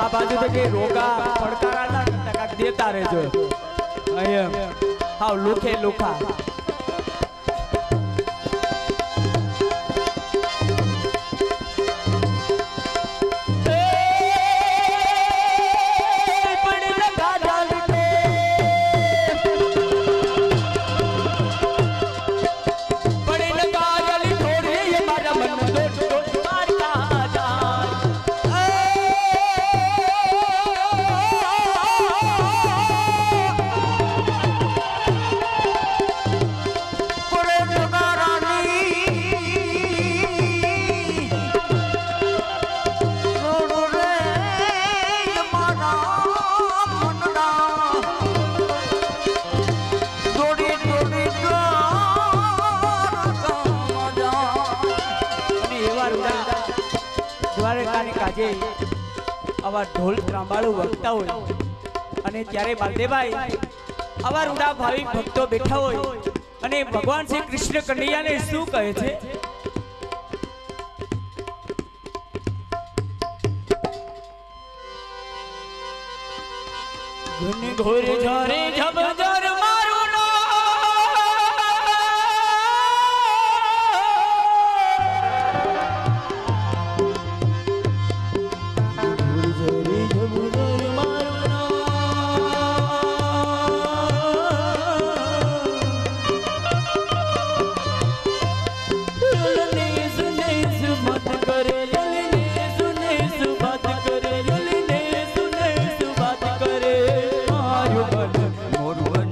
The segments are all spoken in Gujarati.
આ બાજુ તો કે રોગા પડકારા ના કરતા કાક દેતા રહેજો અહીંયા હાવ લુખે લુખા આવા ઢોલ ત્રાંબાળું વગતા હોય અને ત્યારે બાલદેવભાઈ આવા રૂડા ભાવિક ભક્તો બેઠા હોય અને ભગવાન શ્રી કૃષ્ણ કનૈયાને શું કહે છે ઘન ઘોર ઝારે ઝબઝર મારું મોરું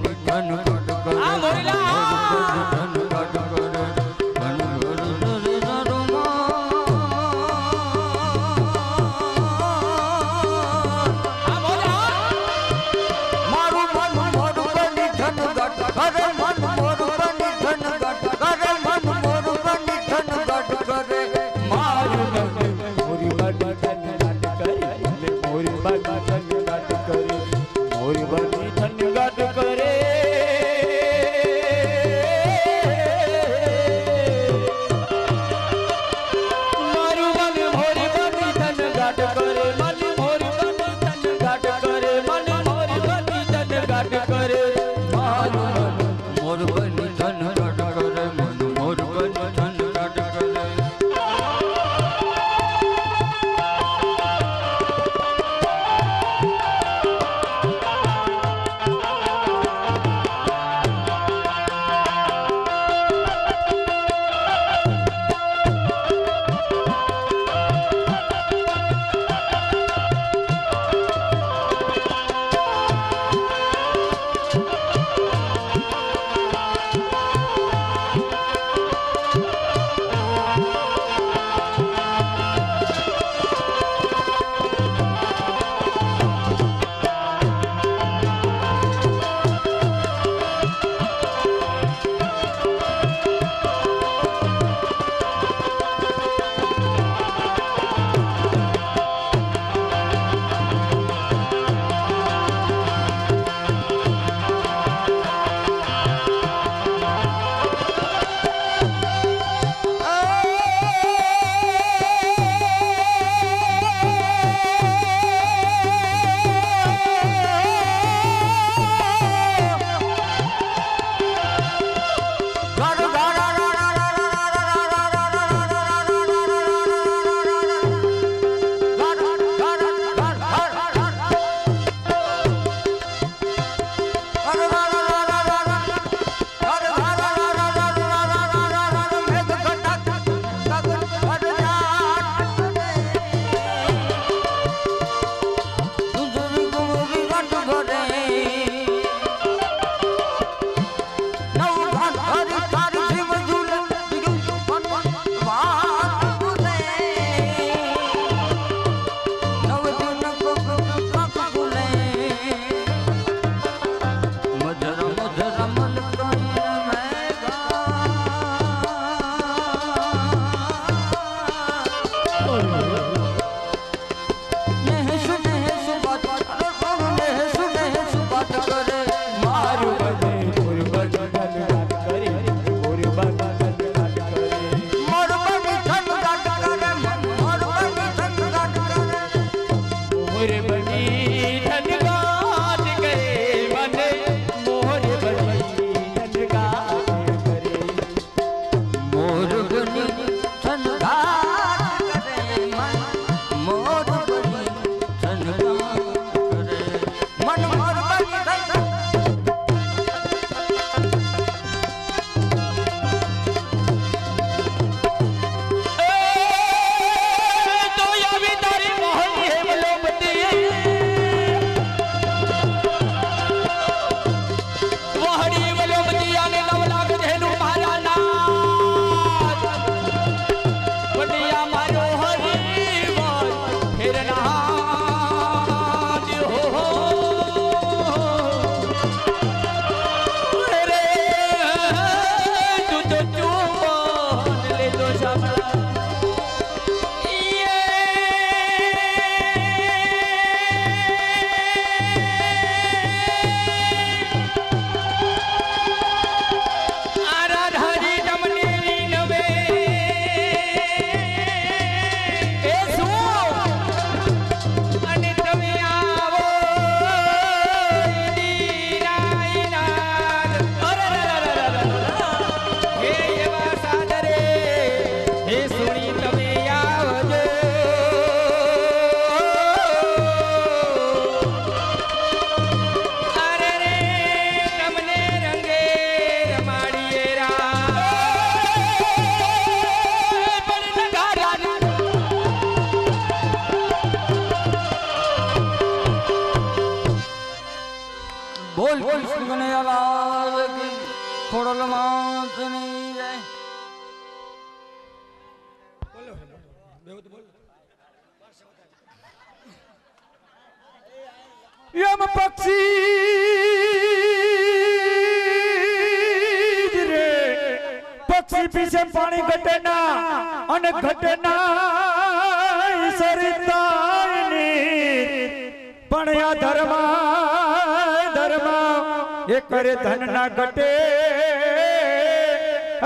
મોર બની ધનગાટ કરે મને મોર બની ધનગાટ કરે મોર બની ધનગાટ કરે મન મોર બની ધનગાટ કરે મન મોર બની બોલ કૃષ્ણ કનૈયાલાલ કી ખોડલમાં નહીં જાય यम पक्षी रे पक्षी पीछे पानी घटना अन घटना सरितानी पण या धर्म ये करे धन ना घटे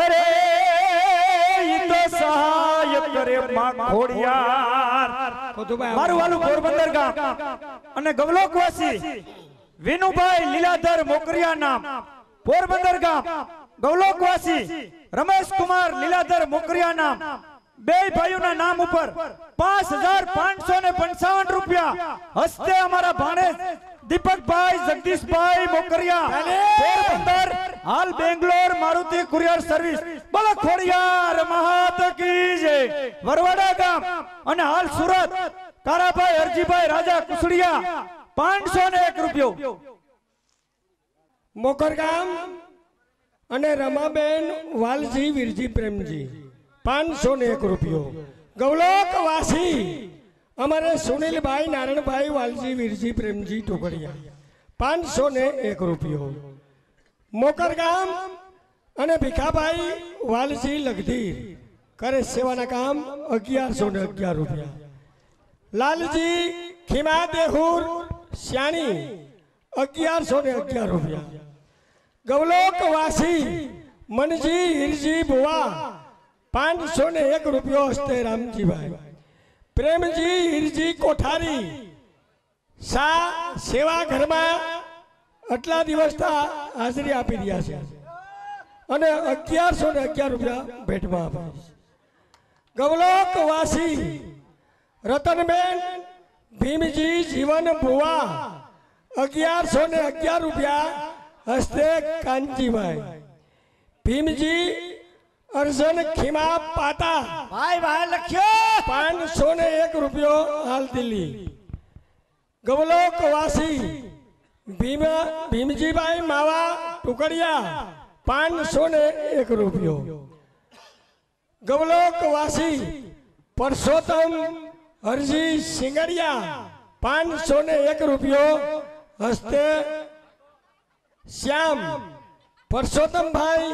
अरे ये तो सहाय करे मां खोड़ियार मारू वालू पोरबंदर गाम અને ગવલોકવાસી વિનુભાઈ લીલાધર મોકરિયા નામ પોરબંદર ગામ ગવલોકવાસી રમેશ કુમાર લીલાધર મોકરિયા નામ બે ભાઈઓના નામ ઉપર 5555 રૂપિયા હસ્તે અમારા ભાણેજ દીપકભાઈ જગદીશભાઈ મોકરિયા પોરબંદર હાલ બેંગ્લોર મારુતિ કુરિયર સર્વિસ બોલો ખોડિયાર મહાત કી જય વરવાડા ગામ અને હાલ સુરત કારાભાઈ હરજીભાઈ રાજા કુસડિયા 501 રૂપિયો મોકરગામ અને રમાબેન વાલજી વીરજી પ્રેમજી 501 રૂપિયો ગવલોકવાસી અમારે સુનિલભાઈ નારાયણભાઈ વાલજી વીરજી પ્રેમજી ટોકડિયા 501 રૂપિયો મોકરગામ અને ભીખાભાઈ વાલજી લગધીર કરે સેવાના કામ 1111 રૂપિયા लालजी खीमा देहूर श्याणी 1111 रुपया गवलोकवासी मनजी हिरजी बुआ 501 रुपया हस्ते रामजी भाई प्रेमजी हिरजी कोठारी सा सेवा घर में आटला दिवस हाजरी आपी दिया छे અને 1111 રૂપિયા ભેટમાં આપે ગવલોકવાસી रतनबेन भीमजी जीवन बुआ 1111 रुपया हस्ते कांची भाई भीमजी अर्जन खीमा पाता ભાઈ ભાઈ લખ્યો 501 रुपयो हाल दिल्ली गवलोकवासी भीमजी भाई मावा टुकड़िया 501 रुपयो गवलोकवासी परसोत्तम हरजी सिंगड़िया 501 रुपयो हस्ते श्याम परसोत्तम भाई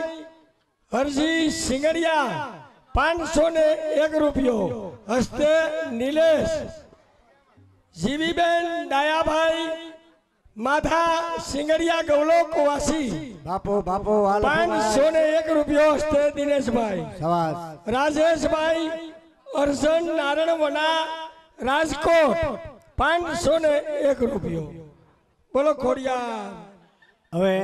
हरजी सिंगड़िया 501 रुपयो हस्ते नीलेश जीवीबेन डाया भाई माधा सिंगड़िया गवलोकवासी બાપો બાપો 501 रुपयो हस्ते दिनेश भाई राजेश भाई अर्जन नारायण वना राजकोट 501 રૂપિયો. બોલો ખોડિયાર. હવે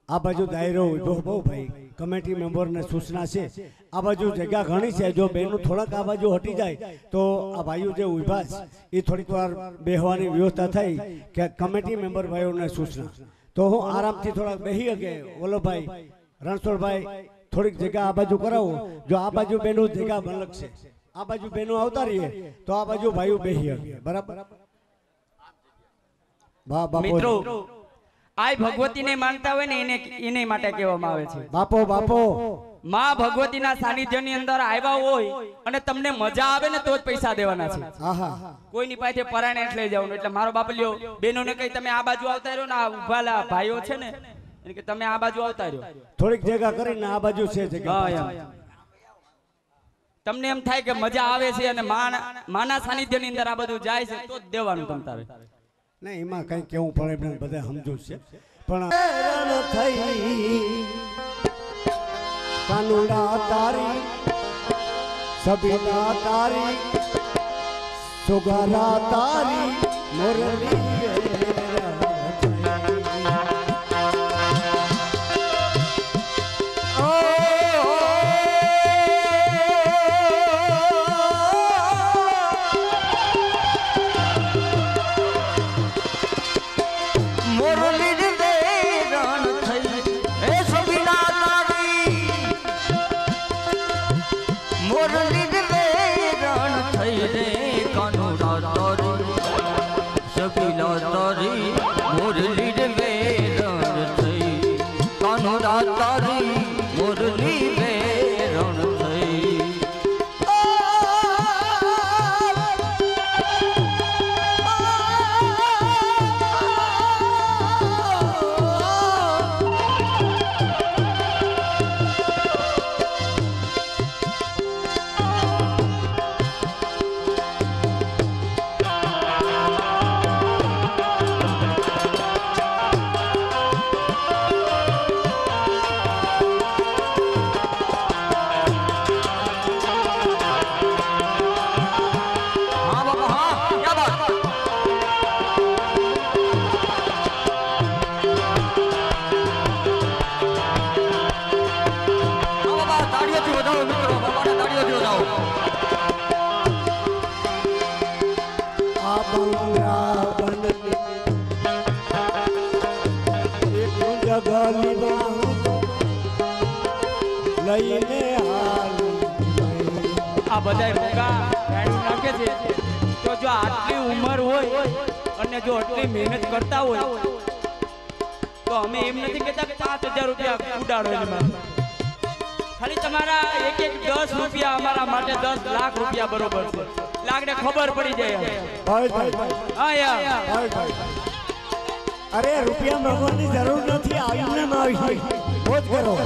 આ બાજુ દાયરો ઉભો બહુ ભાઈ કમિટી મેમ્બરને સૂચના છે આ બાજુ જગ્યા ઘણી છે જો બેનું થોડાક આ બાજુ હટી જાય તો આ ભાઈઓ જે ઉભા છે એ થોડીક વાર બેહવાની વ્યવસ્થા થઈ કે કમિટી મેમ્બર ભાઈઓને સૂચના તો હું આરામથી થોડાક બેહી શકે વલ્લભભાઈ રણછોડભાઈ થોડીક જગ્યા આ બાજુ કરાવો જો આ બાજુ બેનું જગ્યા બનક છે આ બાજુ બેનું આવતા રહીએ તો આ બાજુ ભાઈઓ બેહી શકે બરાબર મિત્રો આય ભગવતીને માનતા હોય ને એને માટે કહેવામાં આવે છે બાપો બાપો માં ભગવતીના સાનિધ્યની અંદર આવ્યા હોય અને તમને મજા આવે ને તો જ પૈસા દેવાના છે આહા કોઈની પાસે પરાણે એટલે જવાનું એટલે મારો બાપ લ્યો બેનોને કઈ તમે આ બાજુ આવતા રહ્યો ને આ ઉભાલા ભાઈઓ છે ને એને કે તમે આ બાજુ આવતા રહ્યો થોડીક જગ્યા કરીને આ બાજુ છે જગ્યા તમને એમ થાય કે મજા આવે છે અને માના સાનિધ્યની અંદર આ બધું જાય છે તો જ દેવાનું તમ તારે નહીં એમાં કઈ કેવું પડે એમને બધા સમજુ છે પણ રણ થઈ કાનુડા તારી સબીના તારી સુગારા તારી મોરલી આ બધાય મોગા રાડું નાખે છે તો જો આટલી ઉંમર હોય અને જો આટલી મહેનત કરતા હોય તો અમે એમ નથી કહેતા કે 5000 રૂપિયા ઉડાડો એમાં ખાલી તમારા એક 10 રૂપિયા અમારા માટે 10 લાખ રૂપિયા બરોબર છે લાગને ખબર પડી જાય હા યાર અરે રૂપિયા માંગવાની જરૂર નથી આવીને આવી મોજ કરો